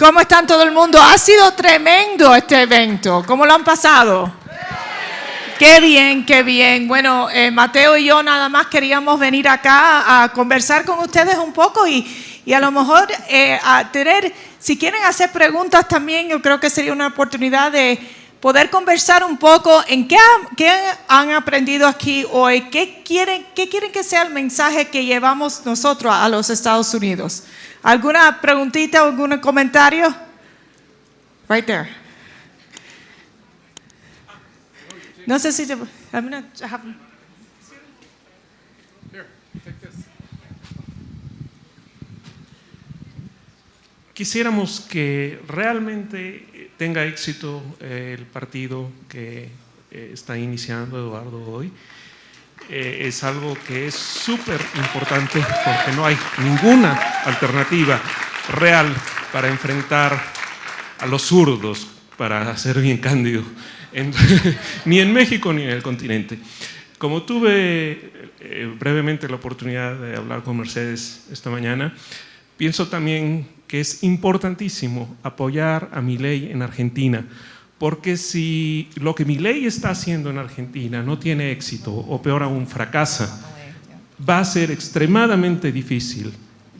¿Cómo están todo el mundo? Ha sido tremendo este evento. ¿Cómo lo han pasado? Qué bien, qué bien. Bueno, Mateo y yo nada más queríamos venir acá a conversar con ustedes un poco y a lo mejor a tener, si quieren hacer preguntas también, yo creo que sería una oportunidad de poder conversar un poco en qué han aprendido aquí hoy, qué quieren que sea el mensaje que llevamos nosotros a los Estados Unidos. ¿Alguna preguntita o algún comentario? Right there. No sé si Quisiéramos que realmente tenga éxito el partido que está iniciando Eduardo hoy. Es algo que es súper importante porque no hay ninguna alternativa real para enfrentar a los zurdos, para ser bien cándido, ni en México ni en el continente. Como tuve brevemente la oportunidad de hablar con Mercedes esta mañana, pienso también que es importantísimo apoyar a Milei en Argentina, porque si lo que Milei está haciendo en Argentina no tiene éxito, o peor aún fracasa, va a ser extremadamente difícil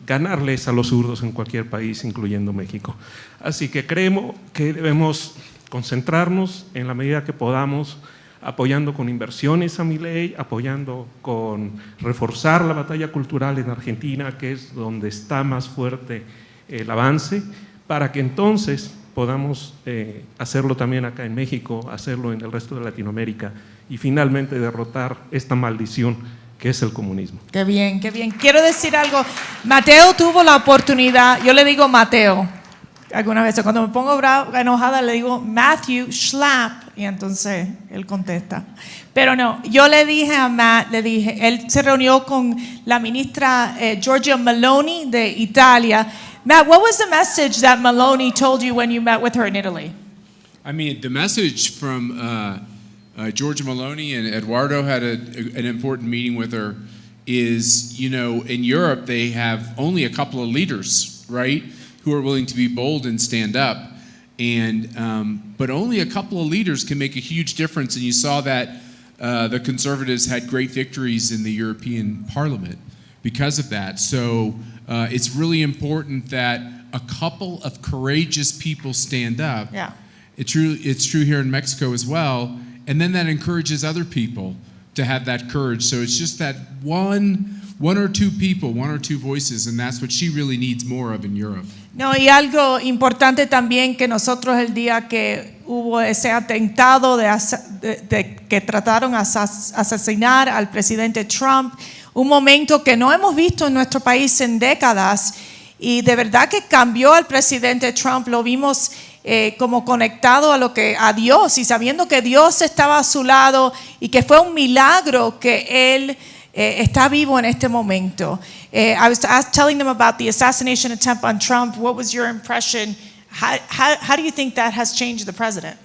ganarles a los zurdos en cualquier país, incluyendo México. Así que creemos que debemos concentrarnos en la medida que podamos, apoyando con inversiones a Milei, apoyando con reforzar la batalla cultural en Argentina, que es donde está más fuerte el avance, para que entonces podamos hacerlo también acá en México, hacerlo en el resto de Latinoamérica y finalmente derrotar esta maldición que es el comunismo. Qué bien, qué bien. Quiero decir algo. Mateo tuvo la oportunidad, yo le digo Mateo, algunas veces cuando me pongo enojada le digo Matthew Schlapp y entonces él contesta. Pero no, yo le dije a Matt, él se reunió con la ministra Giorgia Meloni de Italia. Matt, what was the message that Meloni told you when you met with her in Italy? I mean, the message from Giorgia Meloni, and Eduardo had an important meeting with her, is, you know, in Europe they have only a couple of leaders, right, who are willing to be bold and stand up. And but only a couple of leaders can make a huge difference. And you saw that the Conservatives had great victories in the European Parliament because of that. So it's really important that a couple of courageous people stand up. Yeah. It's true here in Mexico as well. And then that encourages other people to have that courage. So it's just that one or two people, one or two voices, and that's what she really needs more of in Europe. No, y algo importante también que nosotros el día que hubo ese atentado de que trataron de asesinar al presidente Trump, un momento que no hemos visto en nuestro país en décadas, y de verdad que cambió al presidente Trump, lo vimos como conectado a Dios y sabiendo que Dios estaba a su lado y que fue un milagro que él está vivo en este momento. I was telling them about the assassination attempt on Trump. What was your impression? How do you think that has changed the president?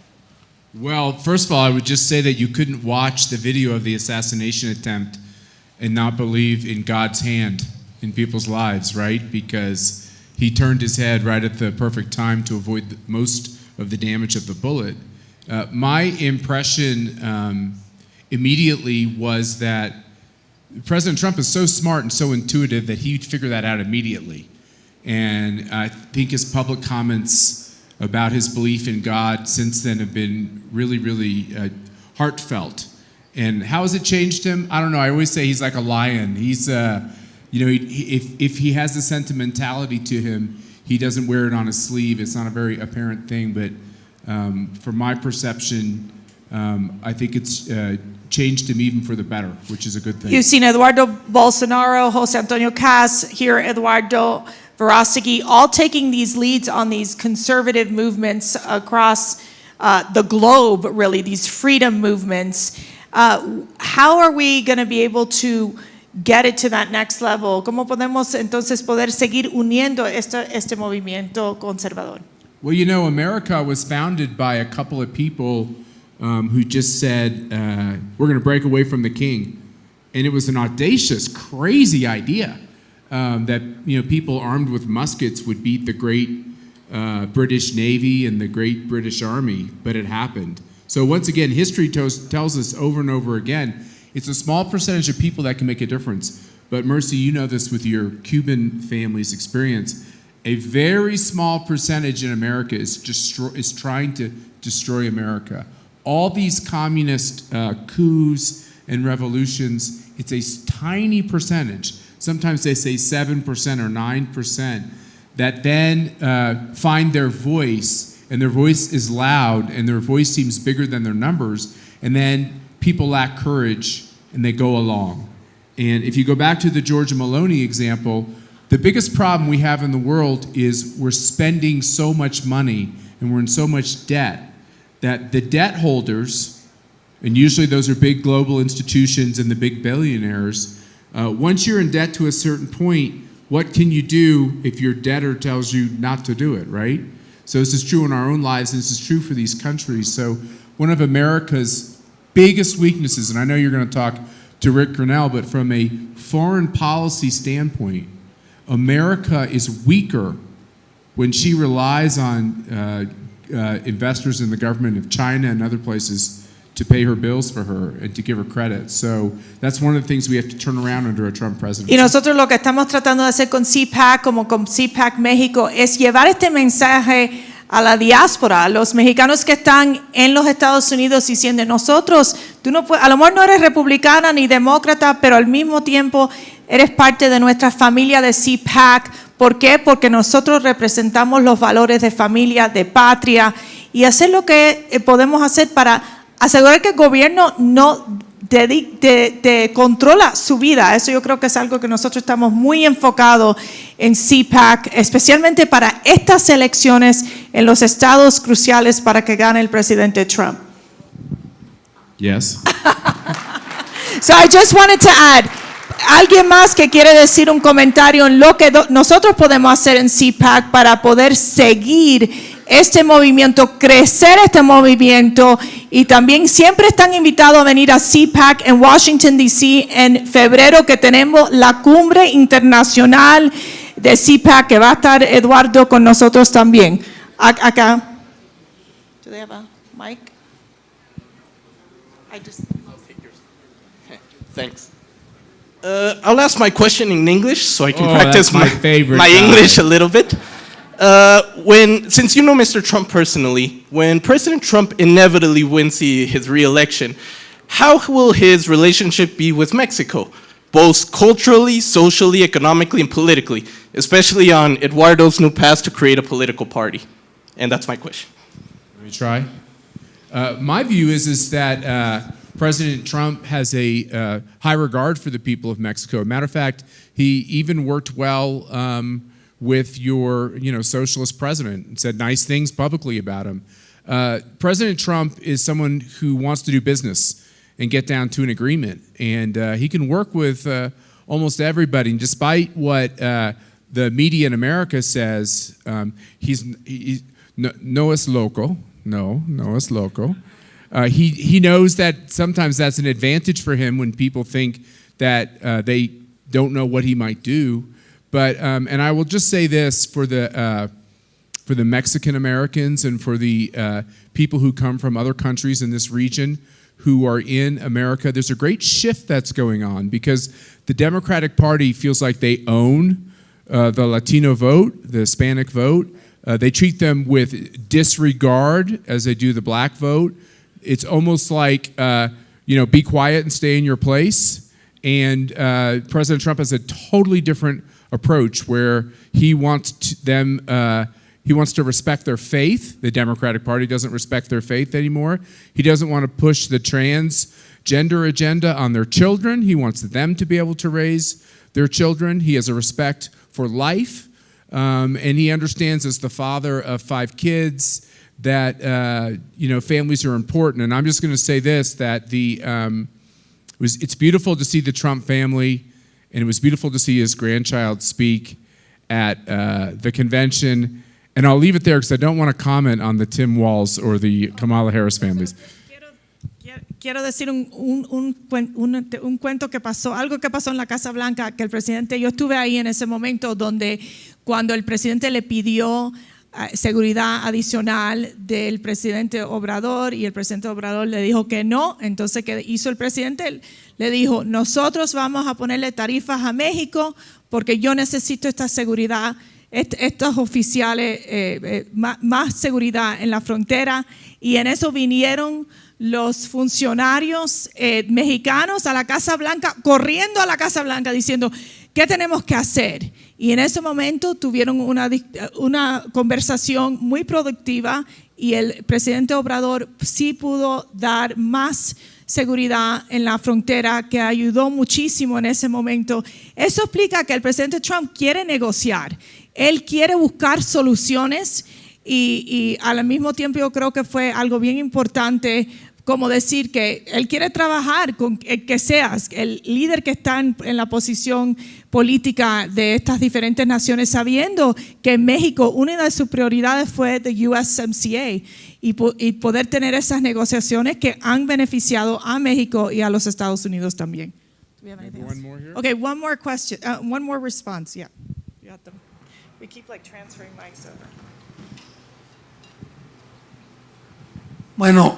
Well, first of all, I would just say that you couldn't watch the video of the assassination attempt and not believe in God's hand in people's lives, right? Because he turned his head right at the perfect time to avoid most of the damage of the bullet. My impression immediately was that President Trump is so smart and so intuitive that he'd figure that out immediately. And I think his public comments about his belief in God since then have been really, really heartfelt. And how has it changed him? I don't know. I always say he's like a lion. He's, you know, if he has a sentimentality to him, he doesn't wear it on his sleeve. It's not a very apparent thing, but from my perception, I think it's changed him even for the better, which is a good thing. You've seen Eduardo Bolsonaro, Jose Antonio Cas, here Eduardo Verostegui, all taking these leads on these conservative movements across the globe, really, these freedom movements. How are we going to be able to get it to that next level? ¿Cómo podemos entonces poder seguir uniendo este movimiento conservador? Well, you know, America was founded by a couple of people who just said, we're going to break away from the king. And it was an audacious, crazy idea that, you know, people armed with muskets would beat the great British Navy and the great British Army, but it happened. So once again, history tells us over and over again, it's a small percentage of people that can make a difference. But Mercy, you know this with your Cuban family's experience. A very small percentage in America is trying to destroy America. All these communist coups and revolutions, it's a tiny percentage. Sometimes they say 7% or 9% that then find their voice, and their voice is loud, and their voice seems bigger than their numbers, and then people lack courage, and they go along. And if you go back to the Georgia Maloney example, the biggest problem we have in the world is we're spending so much money, and we're in so much debt, that the debt holders, and usually those are big global institutions and the big billionaires, once you're in debt to a certain point, what can you do if your debtor tells you not to do it, right? So this is true in our own lives, and this is true for these countries. So one of America's biggest weaknesses, and I know you're going to talk to Rick Grinnell, but from a foreign policy standpoint, America is weaker when she relies on investors in the government of China and other places to pay her bills for her and to give her credit. So that's one of the things we have to turn around under a Trump presidency. Y nosotros lo que estamos tratando de hacer con CPAC, como con CPAC México, es llevar este mensaje a la diáspora, a los mexicanos que están en los Estados Unidos, diciendo nosotros, tú no puedes, a lo mejor no eres republicana ni demócrata, pero al mismo tiempo eres parte de nuestra familia de CPAC. ¿Por qué? Porque nosotros representamos los valores de familia, de patria, y hacer lo que podemos hacer para asegurar que el gobierno no te controla su vida. Eso yo creo que es algo que nosotros estamos muy enfocados en CPAC, especialmente para estas elecciones en los estados cruciales para que gane el presidente Trump. Yes. So I just wanted to add, ¿alguien más que quiere decir un comentario en lo que nosotros podemos hacer en CPAC para poder seguir este movimiento, crecer este movimiento? Y también siempre están invitados a venir a CPAC en Washington, D.C. en febrero, que tenemos la cumbre internacional de CPAC, que va a estar Eduardo con nosotros también. Acá. Do they have a mic? I'll take yours. Thanks. I'll ask my question in English so I can practice my favorite my English a little bit. Since you know Mr. Trump personally, when President Trump inevitably wins his re-election, how will his relationship be with Mexico, both culturally, socially, economically, and politically, especially on Eduardo's new path to create a political party? And that's my question. Let me try. My view is that President Trump has a high regard for the people of Mexico. Matter of fact, he even worked well with your socialist president and said nice things publicly about him. President Trump is someone who wants to do business and get down to an agreement. And he can work with almost everybody. And despite what the media in America says, no es loco. No es loco. He knows that sometimes that's an advantage for him when people think that they don't know what he might do. But and I will just say this for the Mexican Americans and for the people who come from other countries in this region who are in America, there's a great shift that's going on because the Democratic Party feels like they own the Latino vote, the Hispanic vote. They treat them with disregard as they do the black vote. It's almost like, be quiet and stay in your place. And President Trump has a totally different approach where he wants to respect their faith. The Democratic Party doesn't respect their faith anymore. He doesn't want to push the transgender agenda on their children. He wants them to be able to raise their children. He has a respect for life. And he understands as the father of 5 kids that families are important. And I'm just going to say this, that it's beautiful to see the Trump family, and it was beautiful to see his grandchild speak at the convention. And I'll leave it there because I don't want to comment on the Tim Walz or the Kamala Harris families. Quiero decir un cuento que pasó, algo que pasó en la Casa Blanca, que el presidente, yo estuve ahí en ese momento donde cuando el presidente le pidió seguridad adicional del presidente Obrador, y el presidente Obrador le dijo que no. Entonces, ¿qué hizo el presidente? Le dijo: nosotros vamos a ponerle tarifas a México porque yo necesito esta seguridad, estos oficiales, más seguridad en la frontera. Y en eso vinieron los funcionarios mexicanos a la Casa Blanca, corriendo a la Casa Blanca diciendo: ¿qué tenemos que hacer? Y en ese momento tuvieron una conversación muy productiva, y el presidente Obrador sí pudo dar más seguridad en la frontera, que ayudó muchísimo en ese momento. Eso explica que el presidente Trump quiere negociar, él quiere buscar soluciones, y al mismo tiempo yo creo que fue algo bien importante como decir que él quiere trabajar con el que seas el líder que está en la posición política de estas diferentes naciones, sabiendo que en México una de sus prioridades fue the USMCA, y poder tener esas negociaciones que han beneficiado a México y a los Estados Unidos también. One more here? Okay, one more question, one more response. Yeah, you have to, we keep like transferring mics over. Bueno,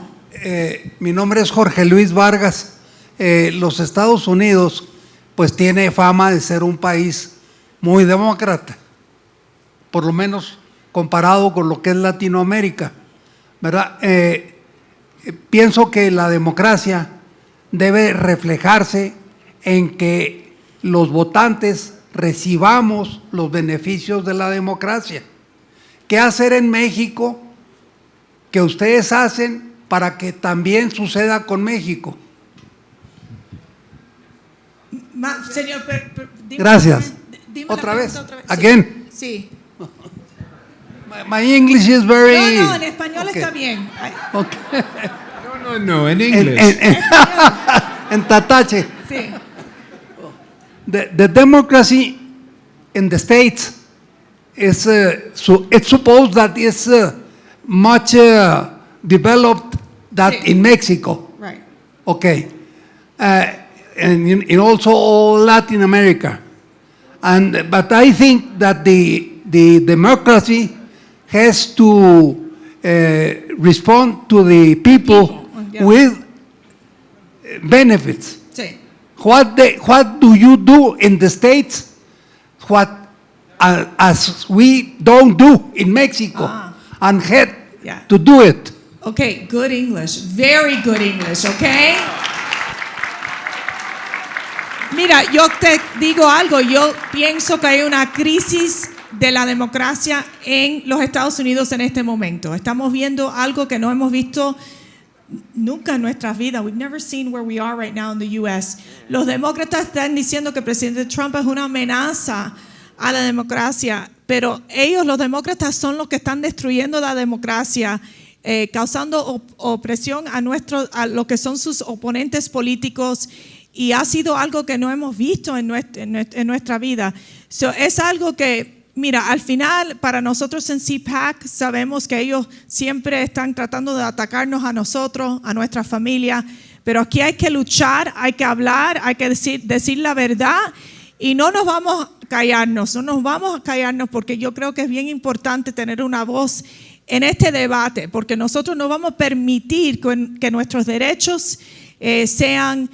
mi nombre es Jorge Luis Vargas. Los Estados Unidos pues tiene fama de ser un país muy demócrata, por lo menos comparado con lo que es Latinoamérica, ¿verdad? Pienso que la democracia debe reflejarse en que los votantes recibamos los beneficios de la democracia. ¿Qué hacer en México que ustedes hacen para que también suceda con México? Señor, gracias. Otra vez. Again. Sí. My English is very... No, en español está bien. Okay. No, in English. En tatache. Sí. The democracy in the States is it's supposed that it's much developed that Sí. in Mexico. Right. Okay. And in also all Latin America. But I think that the democracy has to respond to the people Yeah. with benefits. Sí. What do you do in the States? What as we don't do in Mexico, and had Yeah. to do it. Okay, good English. Very good English, okay? Mira, yo te digo algo, yo pienso que hay una crisis de la democracia en los Estados Unidos en este momento. Estamos viendo algo que no hemos visto nunca en nuestras vidas. We've never seen where we are right now in the U.S. Los demócratas están diciendo que el presidente Trump es una amenaza a la democracia, pero ellos, los demócratas, son los que están destruyendo la democracia, causando opresión a lo que son sus oponentes políticos, y ha sido algo que no hemos visto en nuestra vida. Es algo que, mira, al final, para nosotros en CPAC, sabemos que ellos siempre están tratando de atacarnos a nosotros, a nuestra familia, pero aquí hay que luchar, hay que hablar, hay que decir la verdad, y no nos vamos a callarnos, porque yo creo que es bien importante tener una voz en este debate, porque nosotros no vamos a permitir que nuestros derechos sean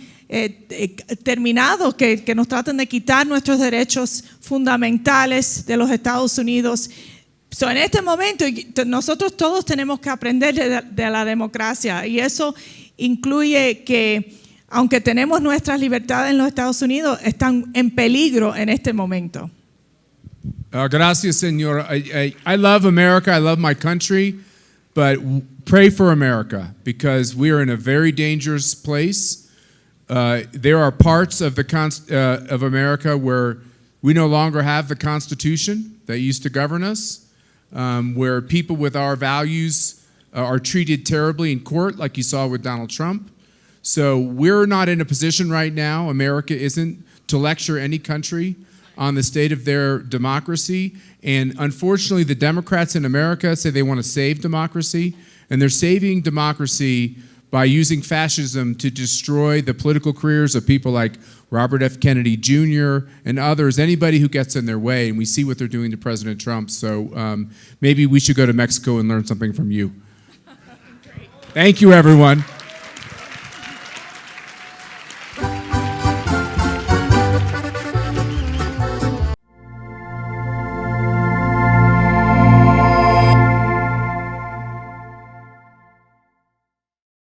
terminados, que nos traten de quitar nuestros derechos fundamentales de los Estados Unidos. En este momento nosotros todos tenemos que aprender de la democracia, y eso incluye que aunque tenemos nuestras libertades en los Estados Unidos, están en peligro en este momento. Gracias, Señor. I love America. I love my country, but pray for America, because we are in a very dangerous place. There are parts of of America where we no longer have the Constitution that used to govern us, where people with our values are treated terribly in court, like you saw with Donald Trump. So we're not in a position right now, America isn't, to lecture any country on the state of their democracy. And unfortunately, the Democrats in America say they want to save democracy, and they're saving democracy by using fascism to destroy the political careers of people like Robert F. Kennedy Jr. and others, anybody who gets in their way, and we see what they're doing to President Trump. So maybe we should go to Mexico and learn something from you. Thank you, everyone.